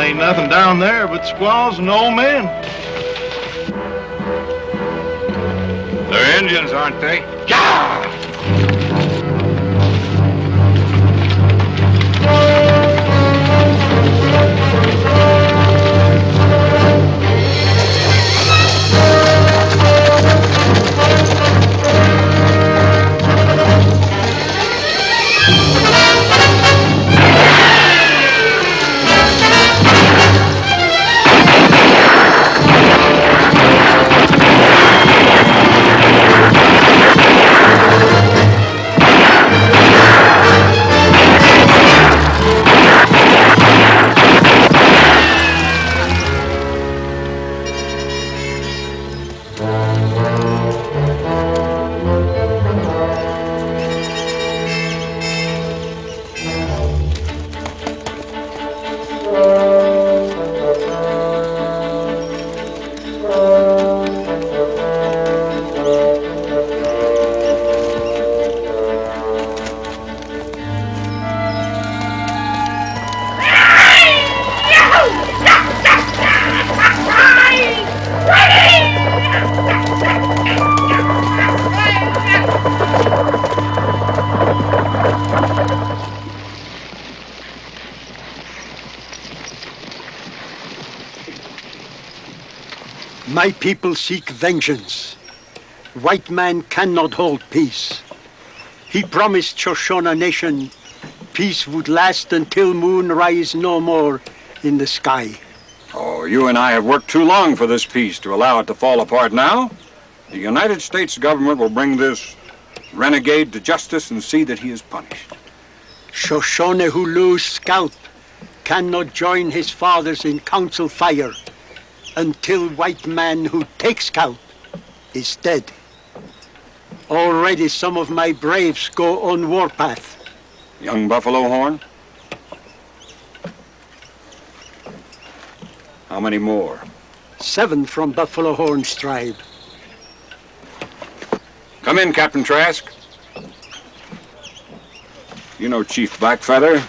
ain't nothing down there but squaws and old men. They're Indians, aren't they? Gah! My people seek vengeance. White man cannot hold peace. He promised Shoshone Nation peace would last until moon rise no more in the sky. Oh, you and I have worked too long for this peace to allow it to fall apart now. The United States government will bring this renegade to justice and see that he is punished. Shoshone who lose scalp cannot join his fathers in council fire until white man who takes scalp is dead. Already some of my braves go on warpath. Young Buffalo Horn? How many more? 7 from Buffalo Horn's tribe. Come in, Captain Trask. You know Chief Blackfeather?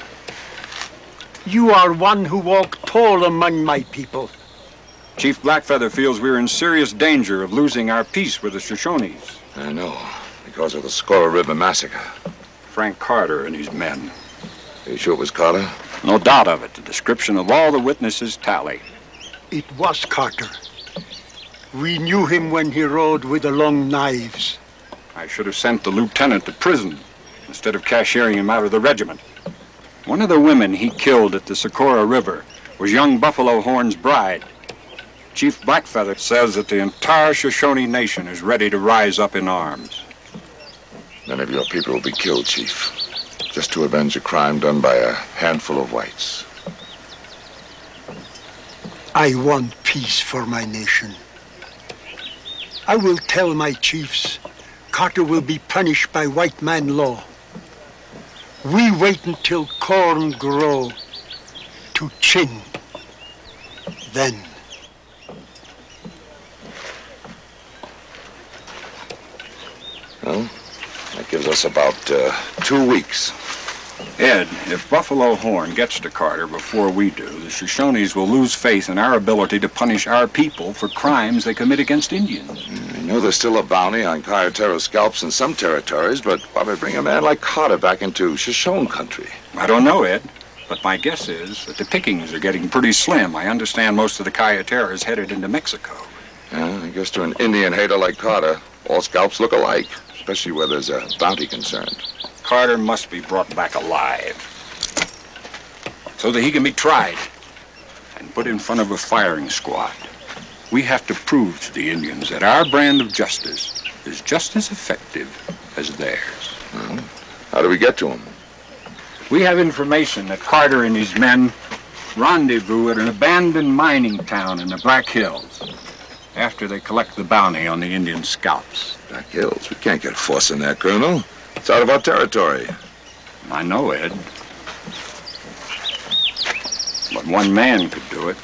You are one who walk tall among my people. Chief Blackfeather feels we're in serious danger of losing our peace with the Shoshones. I know, because of the Squirrel River massacre. Frank Carter and his men. Are you sure it was Carter? No doubt of it. The description of all the witnesses tally. It was Carter. We knew him when he rode with the long knives. I should have sent the lieutenant to prison instead of cashiering him out of the regiment. One of the women he killed at the Socorro River was young Buffalo Horn's bride. Chief Blackfeather says that the entire Shoshone Nation is ready to rise up in arms. Many of your people will be killed, Chief, just to avenge a crime done by a handful of whites. I want peace for my nation. I will tell my chiefs Carter will be punished by white man law. We wait until corn grow to chin. Then. Well, that gives us about 2 weeks. Ed, if Buffalo Horn gets to Carter before we do, the Shoshones will lose faith in our ability to punish our people for crimes they commit against Indians. I know there's still a bounty on Kayatero scalps in some territories, but why would bring a man like Carter back into Shoshone country? I don't know, Ed, but my guess is that the pickings are getting pretty slim. I understand most of the Kayatero is headed into Mexico. Yeah, I guess to an Indian hater like Carter, all scalps look alike, especially where there's a bounty concerned. Carter must be brought back alive so that he can be tried and put in front of a firing squad. We have to prove to the Indians that our brand of justice is just as effective as theirs. Well, how do we get to him? We have information that Carter and his men rendezvous at an abandoned mining town in the Black Hills after they collect the bounty on the Indian scalps. Black Hills? We can't get force in there, Colonel. It's out of our territory. I know, Ed. But one man could do it.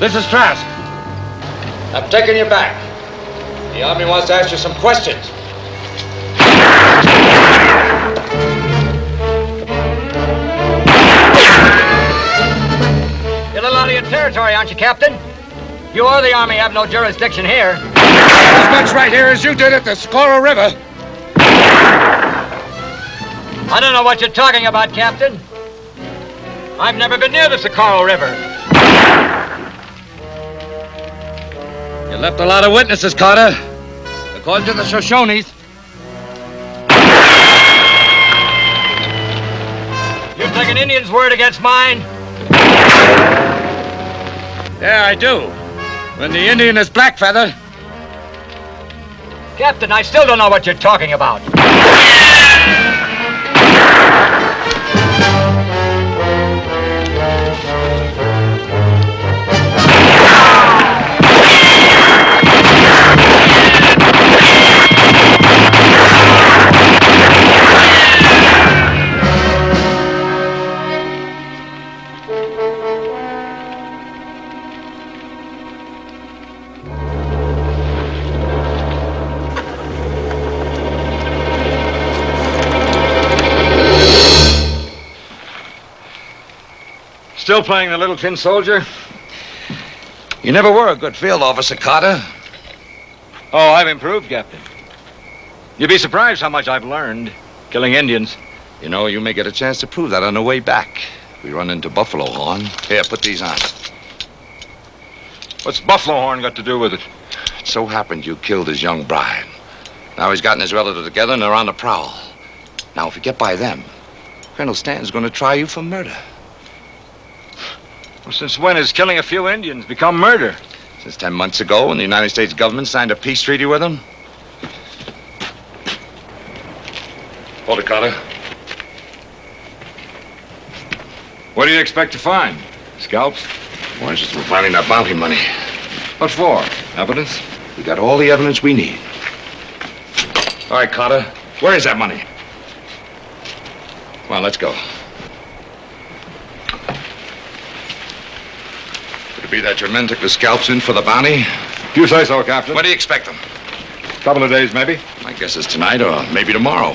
This is Trask. I'm taking you back. The Army wants to ask you some questions. You're a little out of your territory, aren't you, Captain? You or the Army have no jurisdiction here. As much right here as you did at the Socorro River. I don't know what you're talking about, Captain. I've never been near the Socorro River. You left a lot of witnesses, Carter. According to the Shoshones. You take an Indian's word against mine? Yeah, I do. When the Indian is Blackfeather. Captain, I still don't know what you're talking about. Still playing the little tin soldier? You never were a good field officer, Carter. Oh, I've improved, Captain. You'd be surprised how much I've learned killing Indians. You know, you may get a chance to prove that on the way back. We run into Buffalo Horn. Here, put these on. What's Buffalo Horn got to do with it? It so happened you killed his young bride. Now he's gotten his relatives together and they're on the prowl. Now, if you get by them, Colonel Stanton's going to try you for murder. Well, since when has killing a few Indians become murder? Since 10 months ago, when the United States government signed a peace treaty with them. Hold it, Carter. What do you expect to find? Scalps? Why, just we're finding that bounty money. What for? Evidence? We got all the evidence we need. All right, Carter. Where is that money? Come on, let's go. Could it be that your men took the scalps in for the bounty? You say so, Captain. When do you expect them? Couple of days, maybe. My guess is tonight or maybe tomorrow.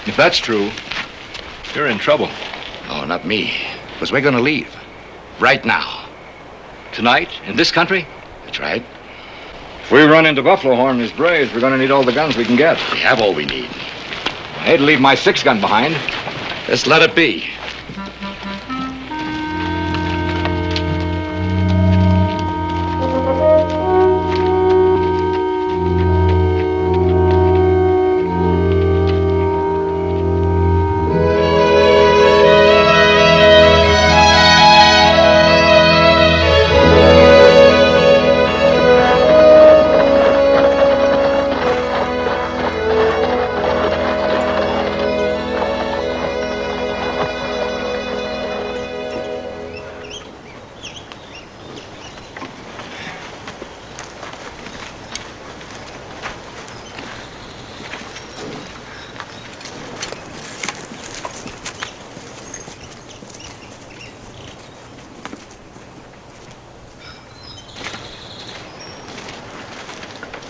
If that's true, you're in trouble. Oh, not me. Because we're going to leave. Right now. Tonight? In this country? That's right. If we run into Buffalo Horn and his braves, we're going to need all the guns we can get. We have all we need. I hate to leave my 6-gun behind. Just let it be.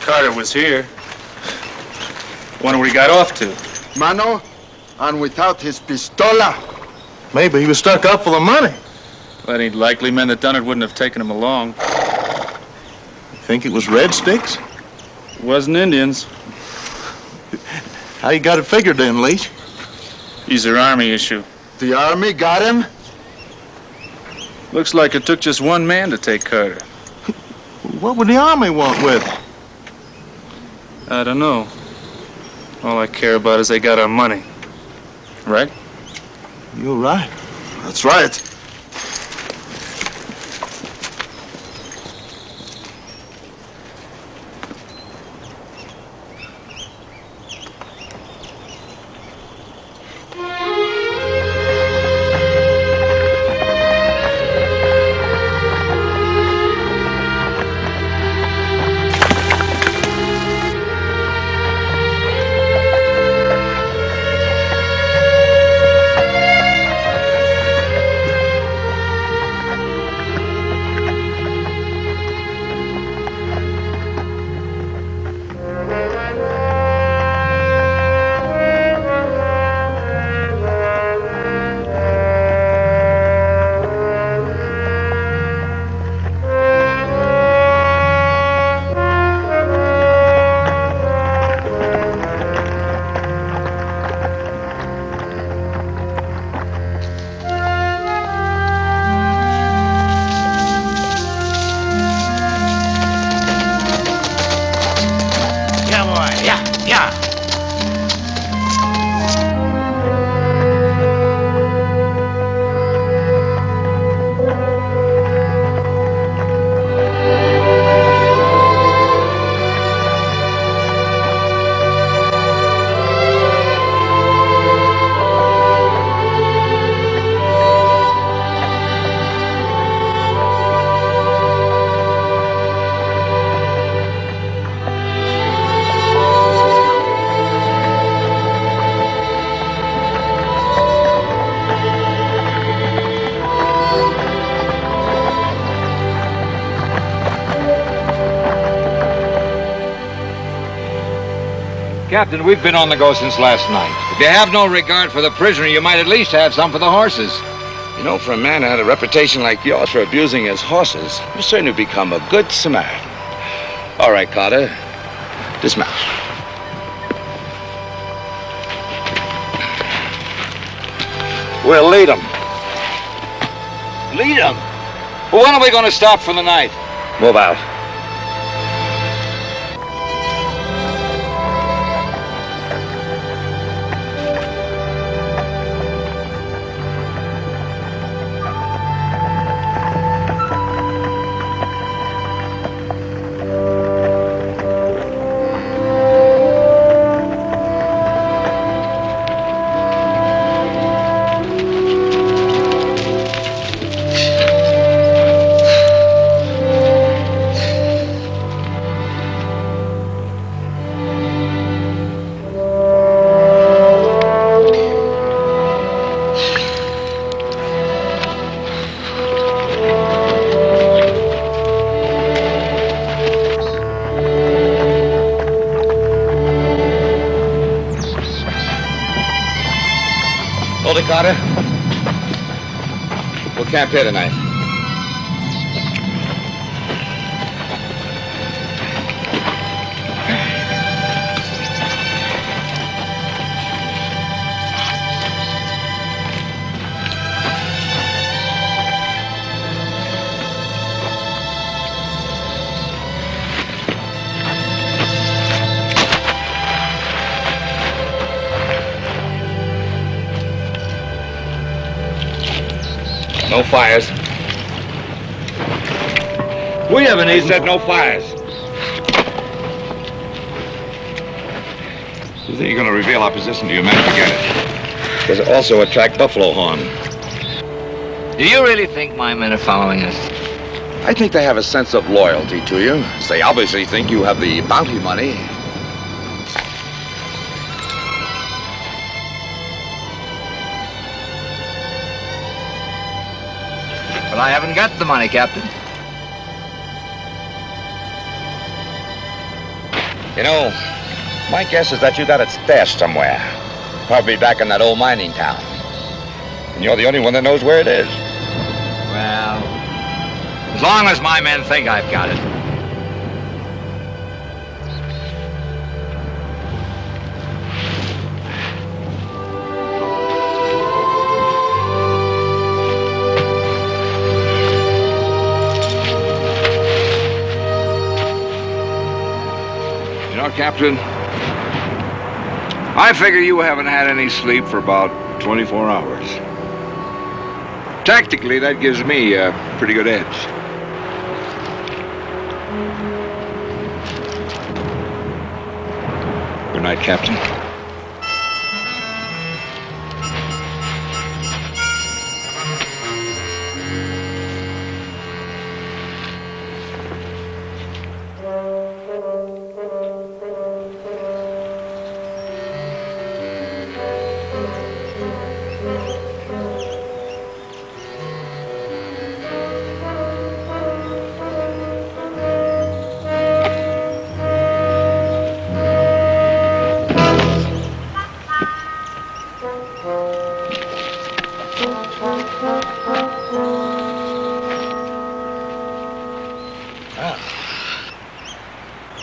Carter was here. Wonder where he got off to. Mano, and without his pistola. Maybe he was stuck up for the money. But he'd likely men that done it wouldn't have taken him along. Think it was red sticks? It wasn't Indians. How you got it figured then, Leach? These are Army issue. The Army got him? Looks like it took just one man to take Carter. What would the Army want with him? I don't know. All I care about is they got our money. Right? You're right. That's right. Yeah. Captain, we've been on the go since last night. If you have no regard for the prisoner, you might at least have some for the horses. You know, for a man who had a reputation like yours for abusing his horses, you certainly become a good Samaritan. All right, Carter. Dismount. We'll lead them. Lead them? Well, when are we going to stop for the night? Move out. Hold it, Carter. We'll camp here tonight. No fires. We haven't He even said no fires. You think you're going to reveal our position to your men? Forget it. Does it also attract buffalo horn? Do you really think my men are following us? I think they have a sense of loyalty to you. They obviously think you have the bounty money. But I haven't got the money, Captain. You know, my guess is that you got it stashed somewhere. Probably back in that old mining town. And you're the only one that knows where it is. Well, as long as my men think I've got it. Captain, I figure you haven't had any sleep for about 24 hours. Tactically, that gives me a pretty good edge. Good night, Captain.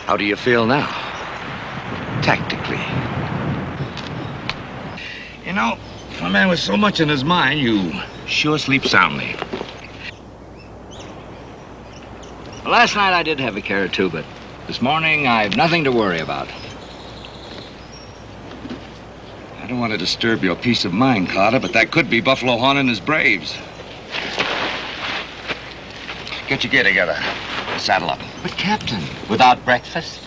How do you feel now? Tactically. You know, for a man with so much in his mind, you sure sleep soundly. Well, last night I did have a care or two, but this morning I've nothing to worry about. don't want to disturb your peace of mind, Carter, but that could be Buffalo Horn and his braves. Get your gear together. Saddle up. But, Captain, without breakfast?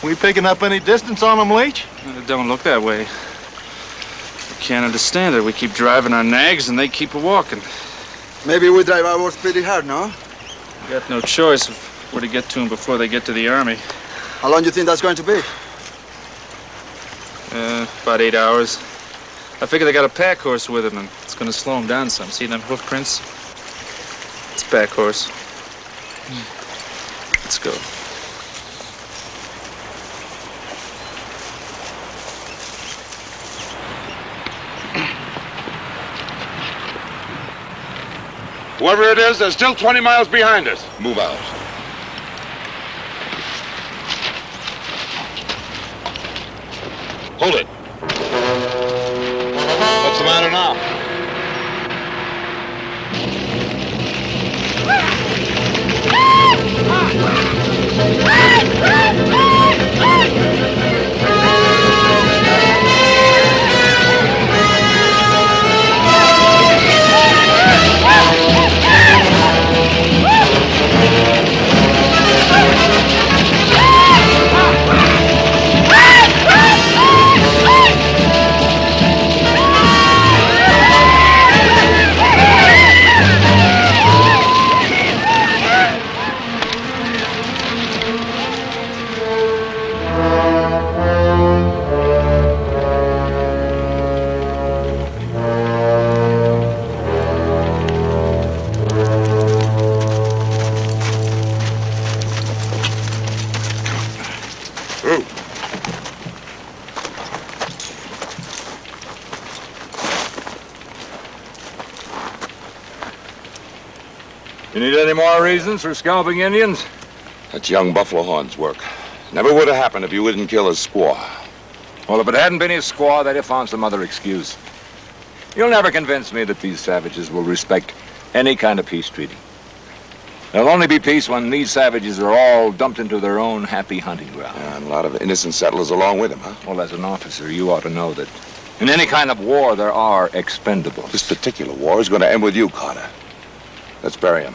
We picking up any distance on them, Leach? It don't look that way. I can't understand it. We keep driving our nags and they keep a-walking. Maybe we drive ours pretty hard, no? We got no choice if we're to get to them before they get to the army. How long do you think that's going to be? About 8 hours. I figure they got a pack horse with them and it's going to slow them down some. See them hoof prints? It's a pack horse. Let's go. Whoever it is, they're still 20 miles behind us. Move out. Hold it. What's the matter now? You need any more reasons for scalping Indians? That's young Buffalo Horn's work. Never would have happened if you wouldn't kill his squaw. Well, if it hadn't been his squaw, they'd have found some other excuse. You'll never convince me that these savages will respect any kind of peace treaty. There'll only be peace when these savages are all dumped into their own happy hunting ground. Yeah, and a lot of innocent settlers along with them, huh? Well, as an officer, you ought to know that in any kind of war, there are expendables. This particular war is going to end with you, Carter. Let's bury him.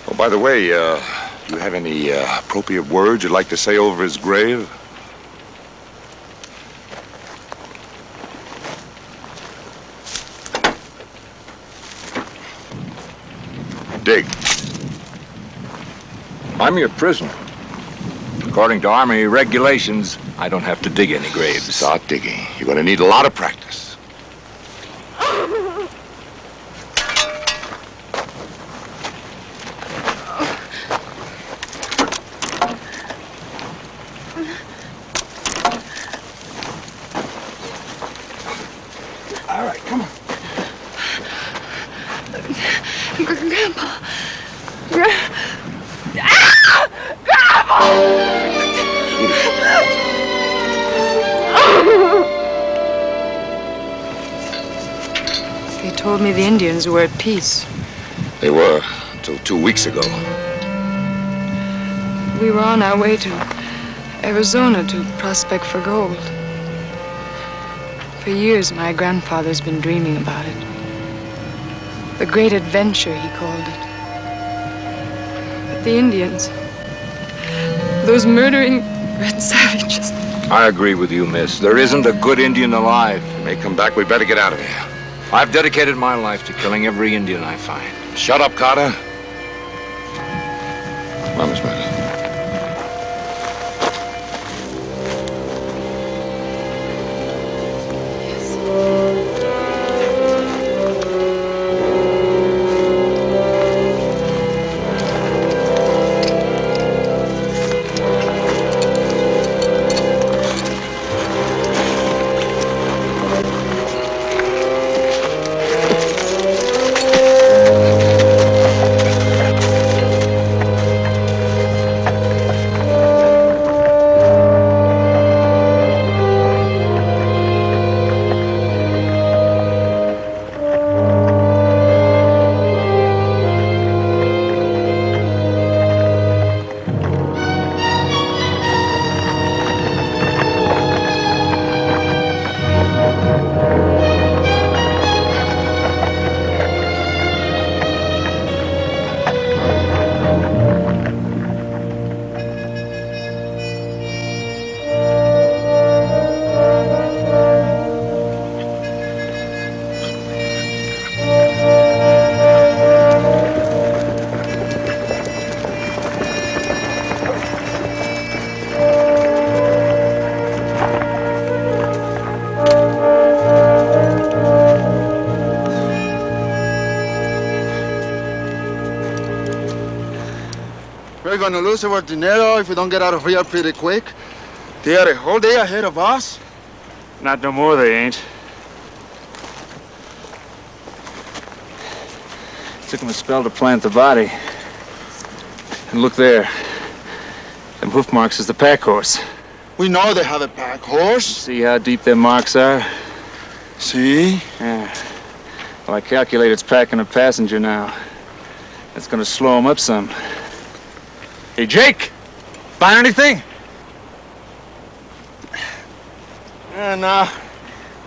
Oh, by the way, you have any appropriate words you'd like to say over his grave? Dig. I'm your prisoner. According to Army regulations, I don't have to dig any graves. Start digging. You're going to need a lot of practice. All right, come on. Grandpa. They told me the Indians were at peace. They were, until 2 weeks ago. We were on our way to Arizona to prospect for gold. For years, my grandfather's been dreaming about it. The great adventure, he called it. But the Indians, those murdering red savages. I agree with you, miss. There isn't a good Indian alive. He may come back. We better get out of here. I've dedicated my life to killing every Indian I find. Shut up, Carter. Come on, Miss Murder. gonna lose our dinero if we don't get out of here pretty quick. They are a whole day ahead of us. Not no more, they ain't. Took them a spell to plant the body. And look there. Them hoof marks is the pack horse. We know they have a pack horse. See how deep their marks are? See? Yeah. Well, I calculate it's packing a passenger now. That's gonna slow them up some. Hey, Jake! Find anything? Nah.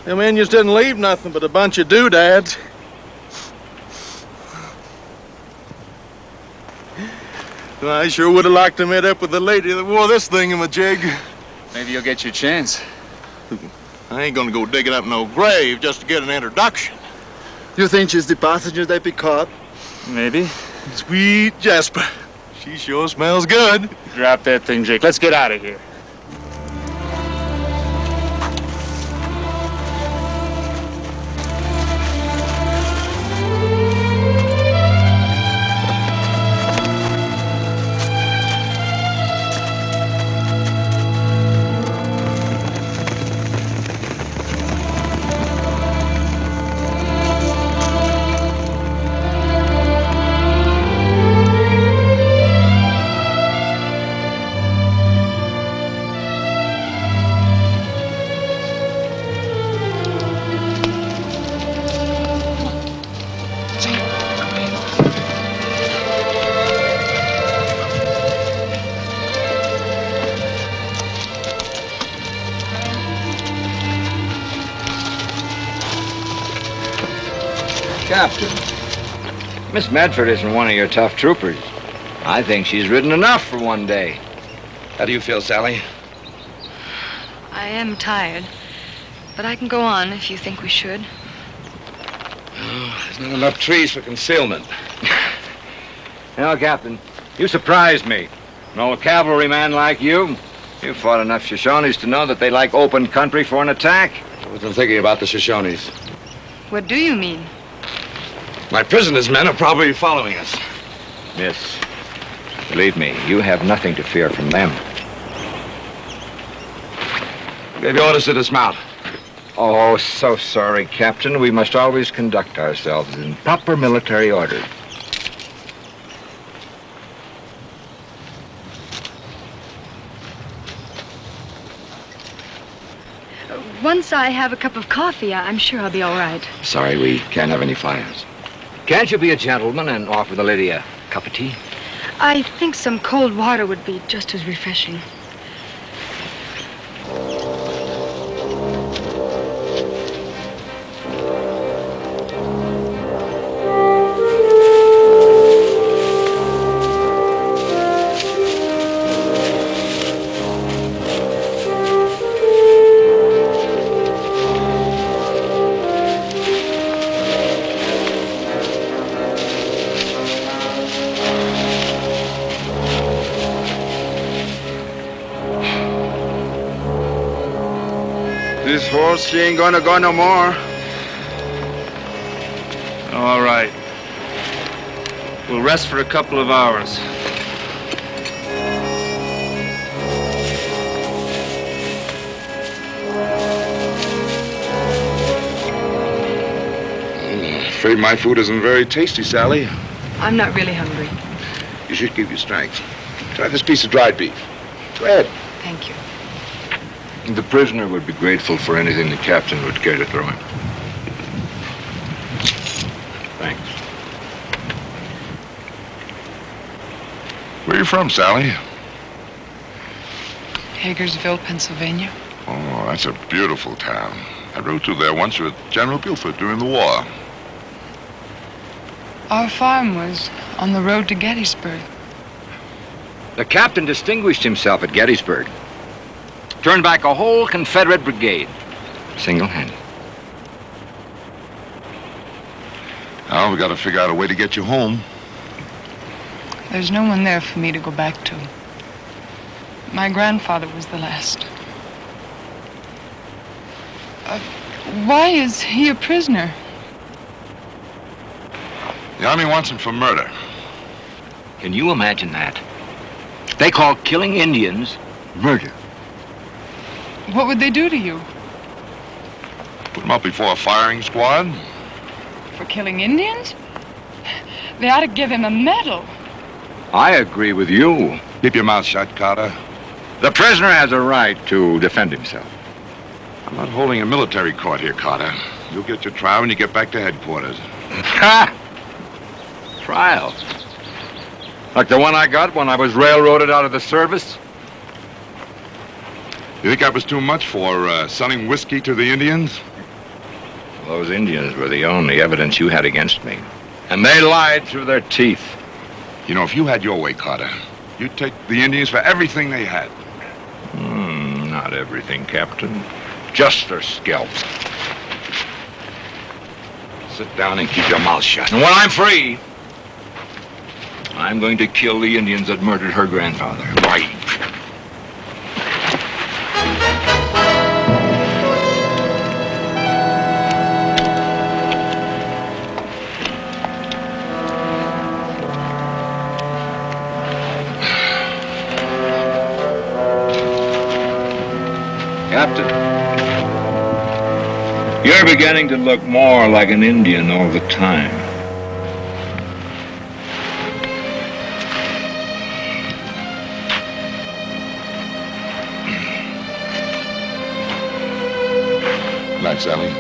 Them Indians didn't leave nothing but a bunch of doodads. I sure would have liked to meet up with the lady that wore this thingamajig. Maybe you'll get your chance. I ain't gonna go digging up no grave just to get an introduction. You think she's the passenger they pick up? Maybe. Sweet Jasper. She sure smells good. Drop that thing, Jake. Let's get out of here. Captain, Miss Medford isn't one of your tough troopers. I think she's ridden enough for one day. How do you feel, Sally? I am tired, but I can go on if you think we should. Oh, there's not enough trees for concealment. You know, Captain, you surprised me. An old cavalryman like you. You fought enough Shoshones to know that they like open country for an attack. I wasn't thinking about the Shoshones. What do you mean? My prisoners' men are probably following us. Miss, believe me, you have nothing to fear from them. Gave you orders to dismount. Oh, so sorry, Captain. We must always conduct ourselves in proper military order. Once I have a cup of coffee, I'm sure I'll be all right. Sorry, we can't have any fires. Can't you be a gentleman and offer the lady a cup of tea? I think some cold water would be just as refreshing. This horse, she ain't gonna go no more. All right. We'll rest for a couple of hours. I'm afraid my food isn't very tasty, Sally. I'm not really hungry. You should keep your strength. Try this piece of dried beef. Go ahead. Thank you. The prisoner would be grateful for anything the captain would care to throw him. Thanks. Where are you from, Sally? Hagersville, Pennsylvania. Oh, that's a beautiful town. I rode through there once with General Buford during the war. Our farm was on the road to Gettysburg. The captain distinguished himself at Gettysburg. Turned back a whole Confederate brigade, single-handed. Now we gotta figure out a way to get you home. There's no one there for me to go back to. My grandfather was the last. Why is he a prisoner? The Army wants him for murder. Can you imagine that? They call killing Indians murder. What would they do to you? Put them up before a firing squad. For killing Indians? They ought to give him a medal. I agree with you. Keep your mouth shut, Carter. The prisoner has a right to defend himself. I'm not holding a military court here, Carter. You'll get your trial when you get back to headquarters. Ha! Trial? Like the one I got when I was railroaded out of the service? You think that was too much for selling whiskey to the Indians? Those Indians were the only evidence you had against me. And they lied through their teeth. You know, if you had your way, Carter, you'd take the Indians for everything they had. Not everything, Captain. Just their scalps. Sit down and keep your mouth shut. And when I'm free, I'm going to kill the Indians that murdered her grandfather. Right. Captain, you're beginning to look more like an Indian all the time. Good night, Sally.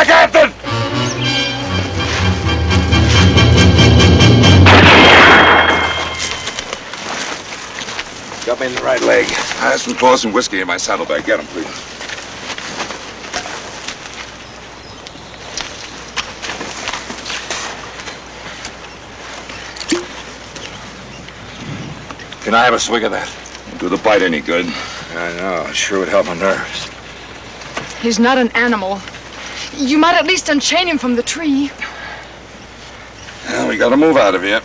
Captain! Got me in the right leg. I have some clothes and whiskey in my saddlebag. Get them, please. Can I have a swig of that? Won't do the bite any good. I know. It sure would help my nerves. He's not an animal. You might at least unchain him from the tree. Well, we gotta move out of here.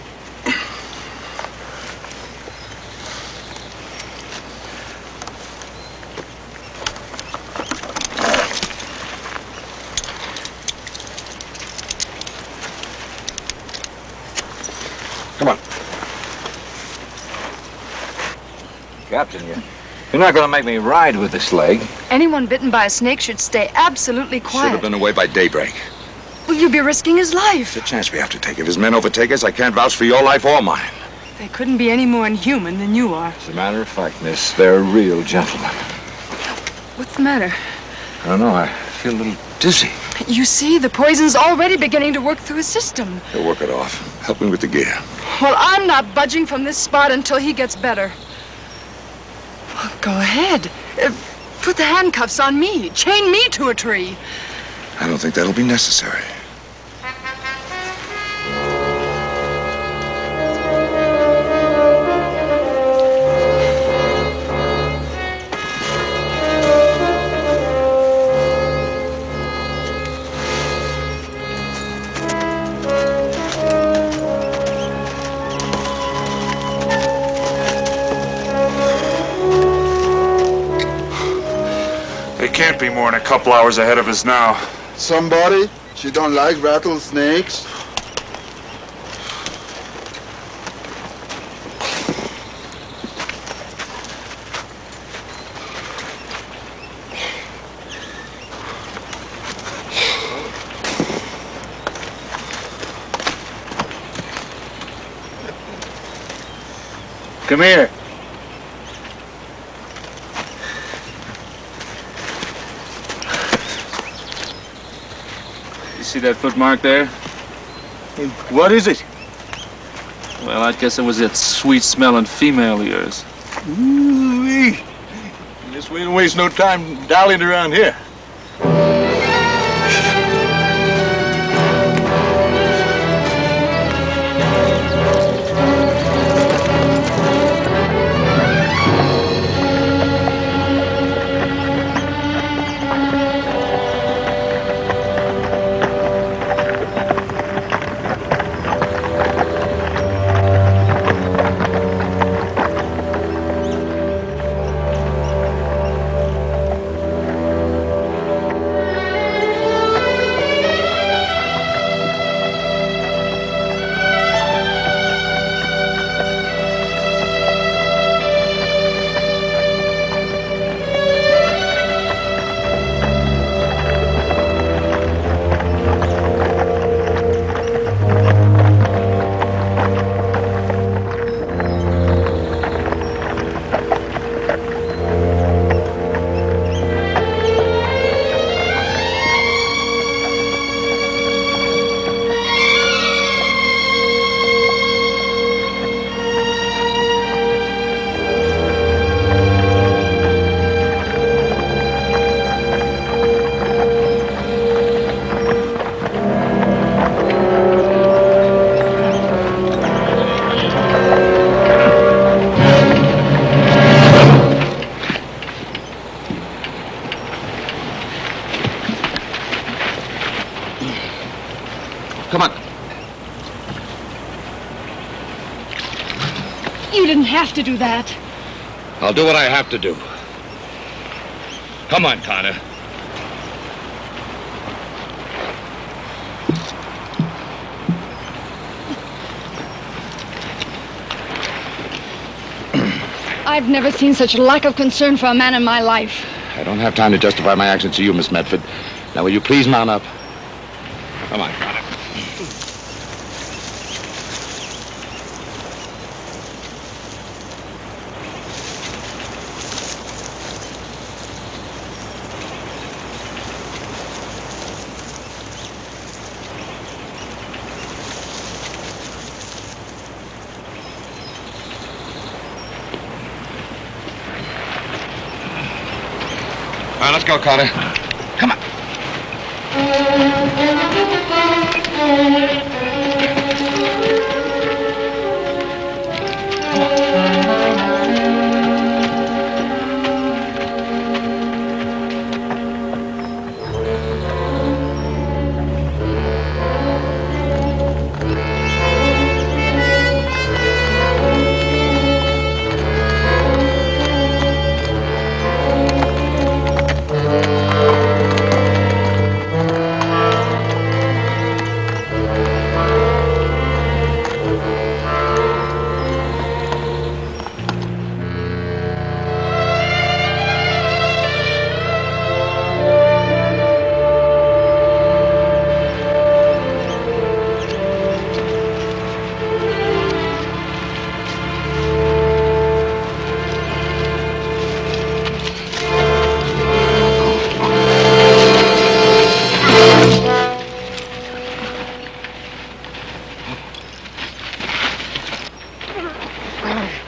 Come on. Captain, you're not gonna make me ride with this leg. Anyone bitten by a snake should stay absolutely quiet. Should have been away by daybreak. Will you be risking his life? It's a chance we have to take. If his men overtake us, I can't vouch for your life or mine. They couldn't be any more inhuman than you are. As a matter of fact, miss, they're real gentlemen. What's the matter? I don't know. I feel a little dizzy. You see, the poison's already beginning to work through his system. He'll work it off. Help me with the gear. Well, I'm not budging from this spot until he gets better. Well, go ahead. Put the handcuffs on me. Chain me to a tree. I don't think that'll be necessary. They can't be more than a couple hours ahead of us now. Somebody? She don't like rattlesnakes? Come here. See that footmark there? What is it? Well, I guess it was that sweet-smelling female of yours. Ooh-wee. Guess we don't waste no time dallying around here. have to do that. I'll do what I have to do. Come on, Carter. I've never seen such a lack of concern for a man in my life. I don't have time to justify my actions to you, Miss Medford. Now, will you please mount up? Come on, Carter. All right, let's go, Carter. Come on.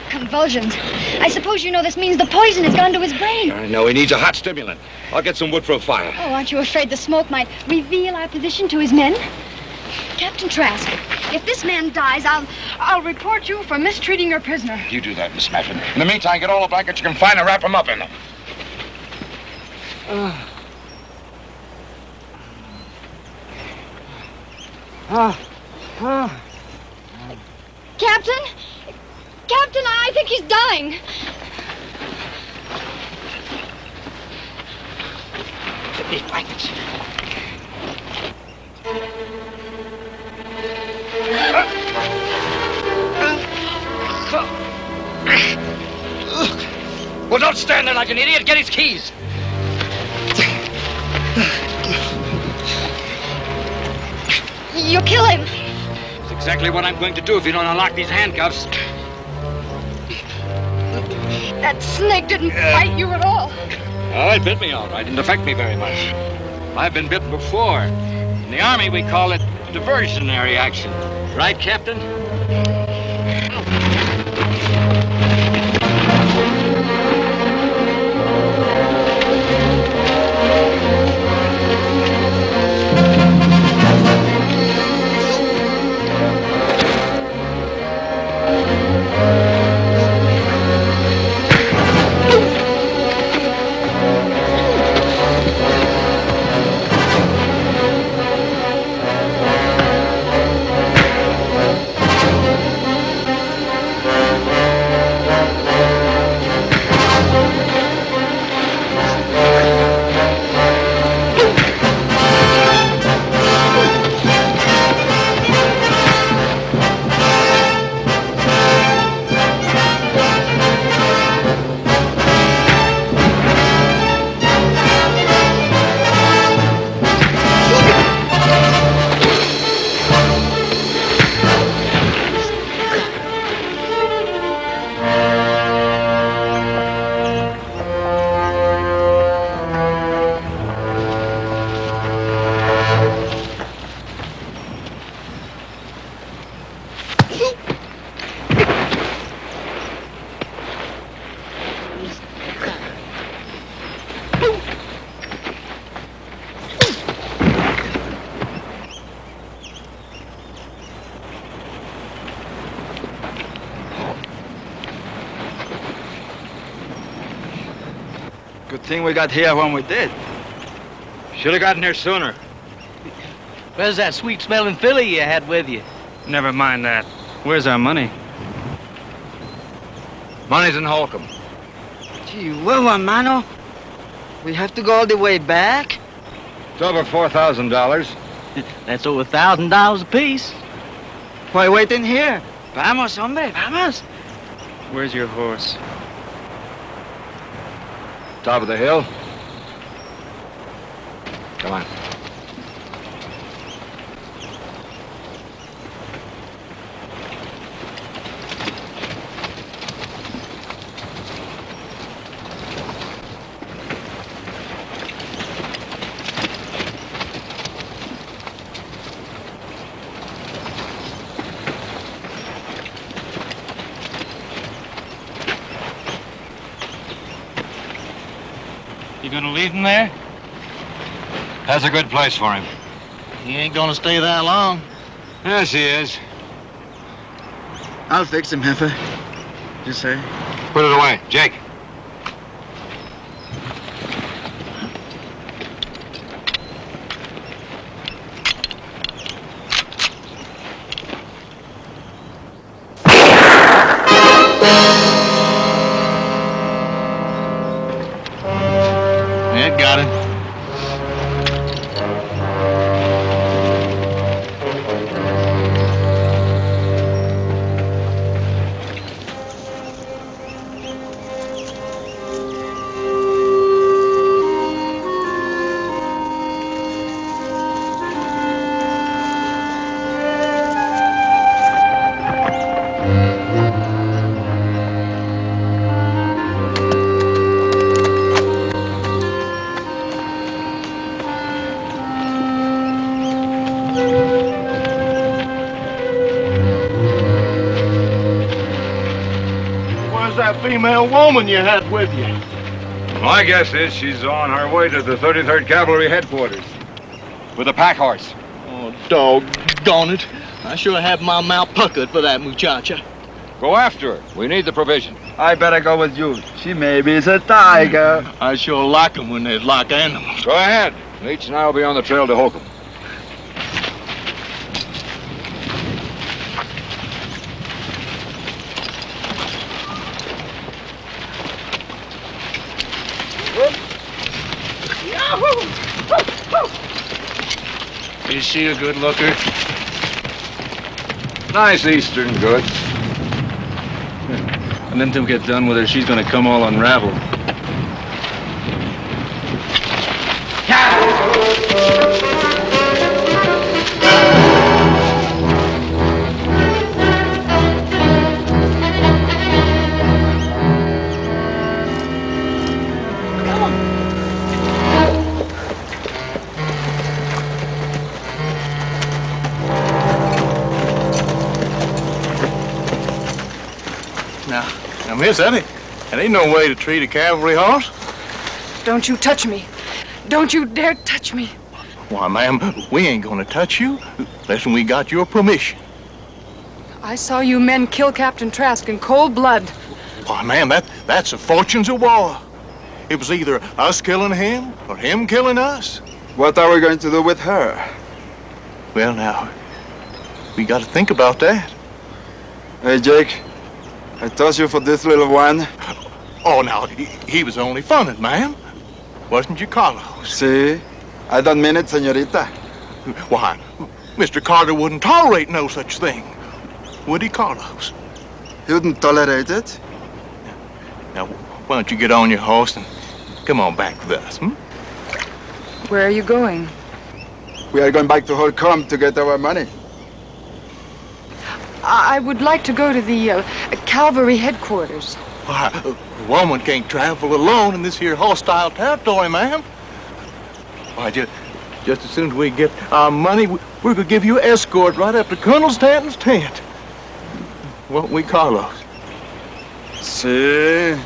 Convulsions. I suppose you know this means the poison has gone to his brain. I know. He needs a hot stimulant. I'll get some wood for a fire. Oh, aren't you afraid the smoke might reveal our position to his men? Captain Trask, if this man dies, I'll report you for mistreating your prisoner. You do that, Miss Medford. In the meantime, get all the blankets you can find and wrap him up in them. Captain? Captain, I think he's dying. Get these blankets. Well, don't stand there like an idiot. Get his keys. You'll kill him. That's exactly what I'm going to do if you don't unlock these handcuffs. That snake didn't bite you at all. Oh, it bit me all right. Didn't affect me very much. I've been bitten before. In the Army, we call it diversionary action. Right, Captain? Good thing we got here when we did. Should have gotten here sooner. Where's that sweet-smelling filly you had with you? Never mind that. Where's our money? Money's in Holcomb. Gee, well, mano. We have to go all the way back? It's over $4,000. That's over $1,000 apiece. Why wait in here? Vamos, hombre, vamos. Where's your horse? Top of the hill. Come on. You gonna leave him there? That's a good place for him. He ain't gonna stay that long. Yes, he is. I'll fix him, Heifer. You say? Put it away. Jake. Yeah, got him. Where's that female woman you had with you? My guess is she's on her way to the 33rd Cavalry headquarters with a pack horse. Oh, doggone it. I sure have my mouth puckered for that muchacha. Go after her. We need the provision. I better go with you. She maybe is a tiger. I sure like 'em when they're like animals. Go ahead. Leach and I will be on the trail to Holcomb. Is she a good looker? Nice eastern good. And then till we get done with her, she's gonna come all unraveled. Now, miss, that ain't no way to treat a cavalry horse. Don't you touch me. Don't you dare touch me. Why, ma'am, we ain't gonna touch you unless we got your permission. I saw you men kill Captain Trask in cold blood. Why, ma'am, that's the fortunes of war. It was either us killing him or him killing us. What are we going to do with her? Well, now, we got to think about that. Hey, Jake, I toss you for this little one. Oh, now, he was only funning, ma'am. Wasn't you, Carlos? See? I don't mean it, señorita. Why, Mr. Carter wouldn't tolerate no such thing. Would he, Carlos? He wouldn't tolerate it? Now, why don't you get on your horse and come on back with us, hmm? Where are you going? We are going back to Holcomb to get our money. I would like to go to the cavalry headquarters. Why, a woman can't travel alone in this here hostile territory, ma'am. Why, just as soon as we get our money, we're gonna give you escort right up to Colonel Stanton's tent. Won't we, Carlos? See?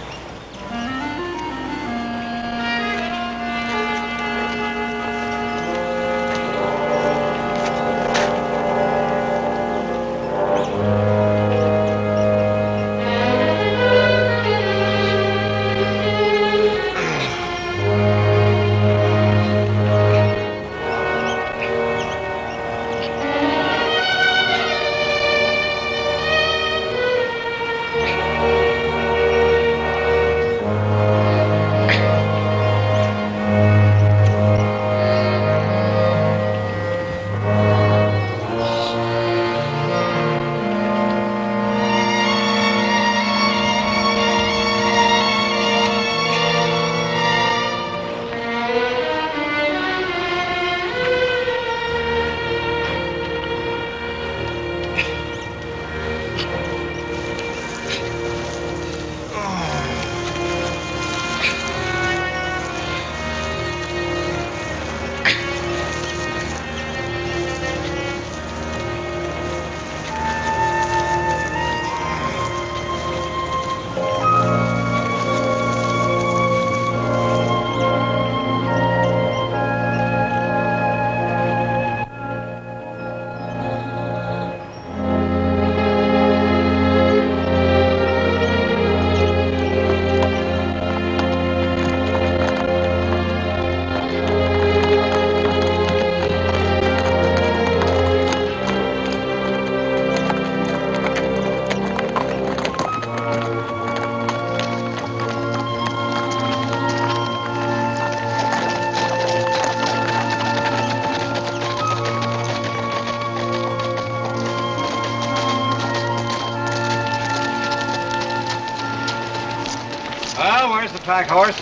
Well, where's the pack horse?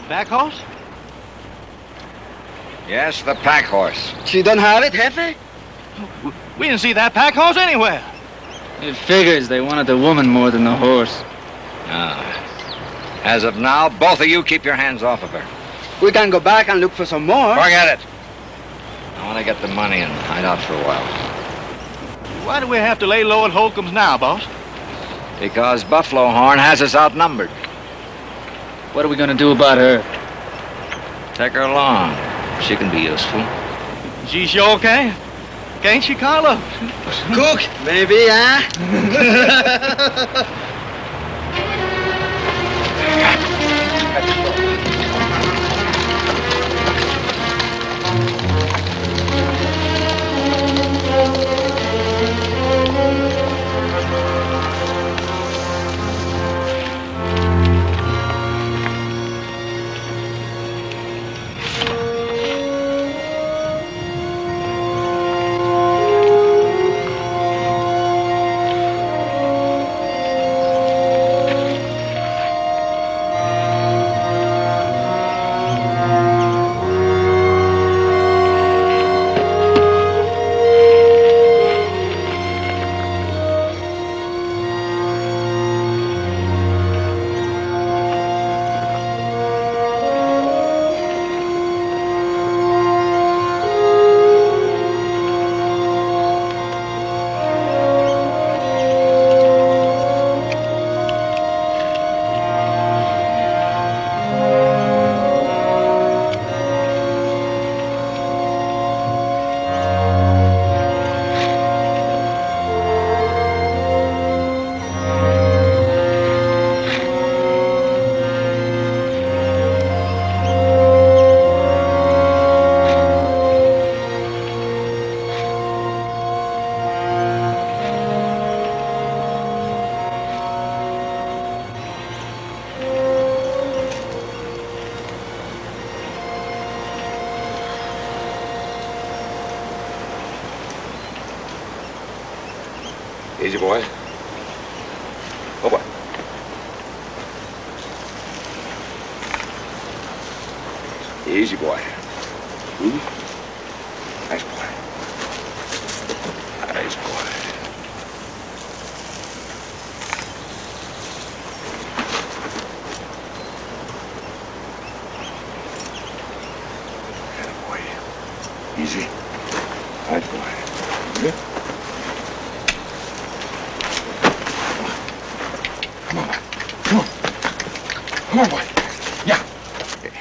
Back horse? Yes, the pack horse. She don't have it, Jefe? We didn't see that pack horse anywhere. It figures they wanted the woman more than the horse. As of now, both of you keep your hands off of her. We can go back and look for some more. Forget it. I want to get the money and hide out for a while. Why do we have to lay low at Holcomb's now, boss? Because Buffalo Horn has us outnumbered. What are we gonna do about her? Take her along. She can be useful. She sure can. Can't she, Carlo? Cook, maybe, huh? Easy, boy. Oh, boy. Easy, boy. Ooh. Nice boy. Nice boy. Atta boy. Easy. Nice boy. Good. Come on, boy. Yeah.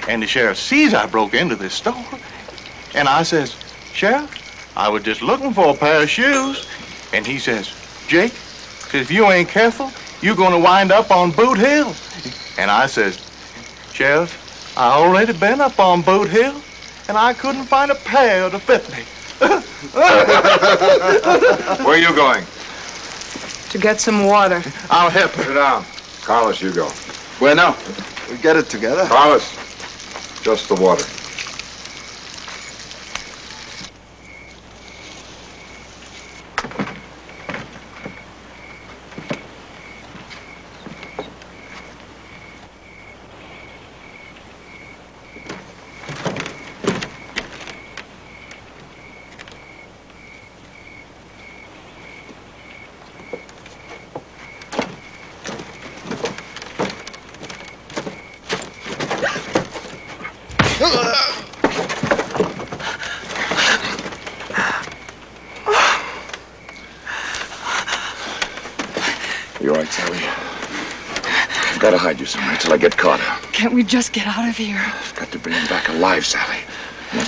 And the sheriff sees I broke into this store. And I says, Sheriff, I was just looking for a pair of shoes. And he says, Jake, if you ain't careful, you're going to wind up on Boot Hill. And I says, Sheriff, I already been up on Boot Hill, and I couldn't find a pair to fit me. Where are you going? To get some water. I'll help you. Sit down. Carlos, you go. Bueno, we get it together. Carlos, just the water. You all right, Sally? I've got to hide you somewhere till I get caught. Can't we just get out of here? I've got to bring him back alive, Sally.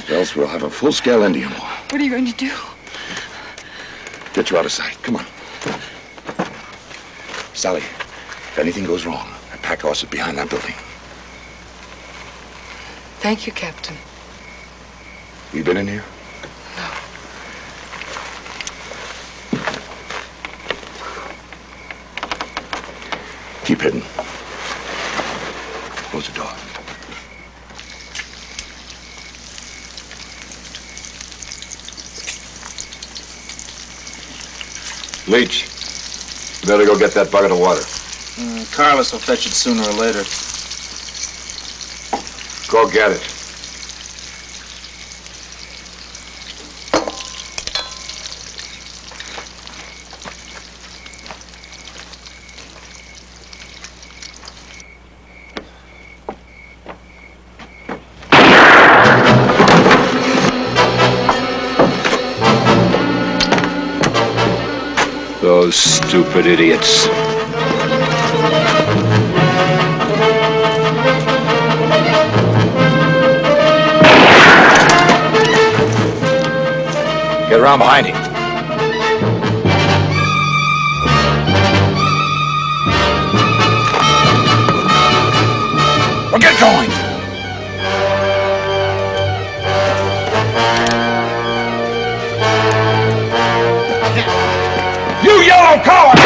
Or else we'll have a full-scale Indian war. What are you going to do? Get you out of sight. Come on. Sally, if anything goes wrong, that pack horse is behind that building. Thank you, Captain. You been in here? No. Keep hidden. Close the door. Leach, you better go get that bucket of water. Carlos will fetch it sooner or later. Go get it. Those stupid idiots. Get around behind him. Well, get going. You yellow coward!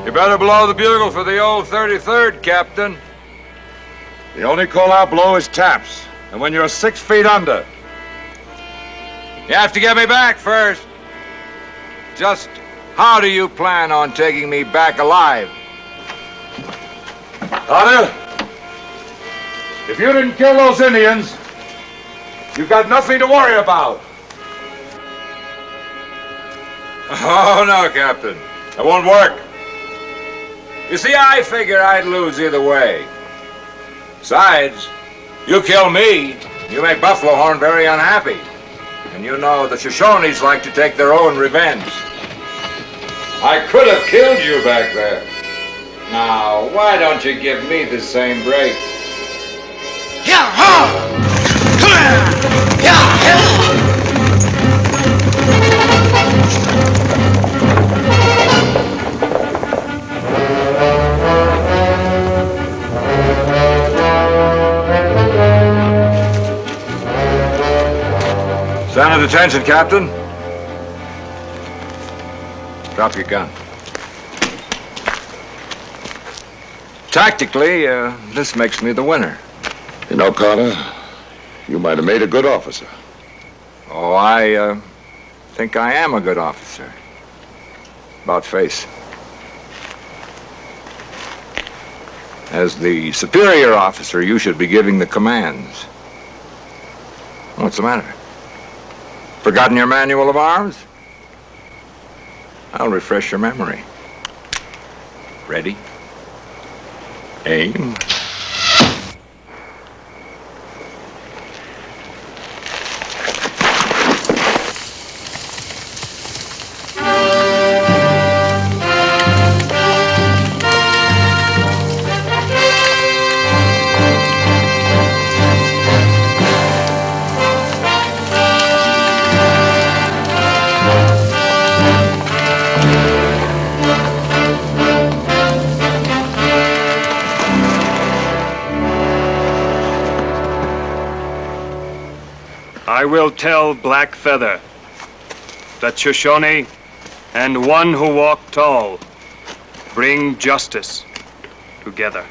You better blow the bugle for the old 33rd, Captain. The only call-out blow is taps, and when you're 6 feet under. You have to get me back first. Just how do you plan on taking me back alive? Carter, if you didn't kill those Indians, you've got nothing to worry about. Oh, no, Captain. It won't work. You see, I figure I'd lose either way. Besides, you kill me, you make Buffalo Horn very unhappy. And you know the Shoshones like to take their own revenge. I could have killed you back there. Now, why don't you give me the same break? Yeah-ha! Come here! Yeah-ha! Stand at attention, Captain. Drop your gun. Tactically, this makes me the winner. You know, Carter, you might have made a good officer. Oh, I think I am a good officer. About face. As the superior officer, you should be giving the commands. What's the matter? Forgotten your manual of arms? I'll refresh your memory. Ready? Aim. I will tell Black Feather that Shoshone and one who walked tall bring justice together.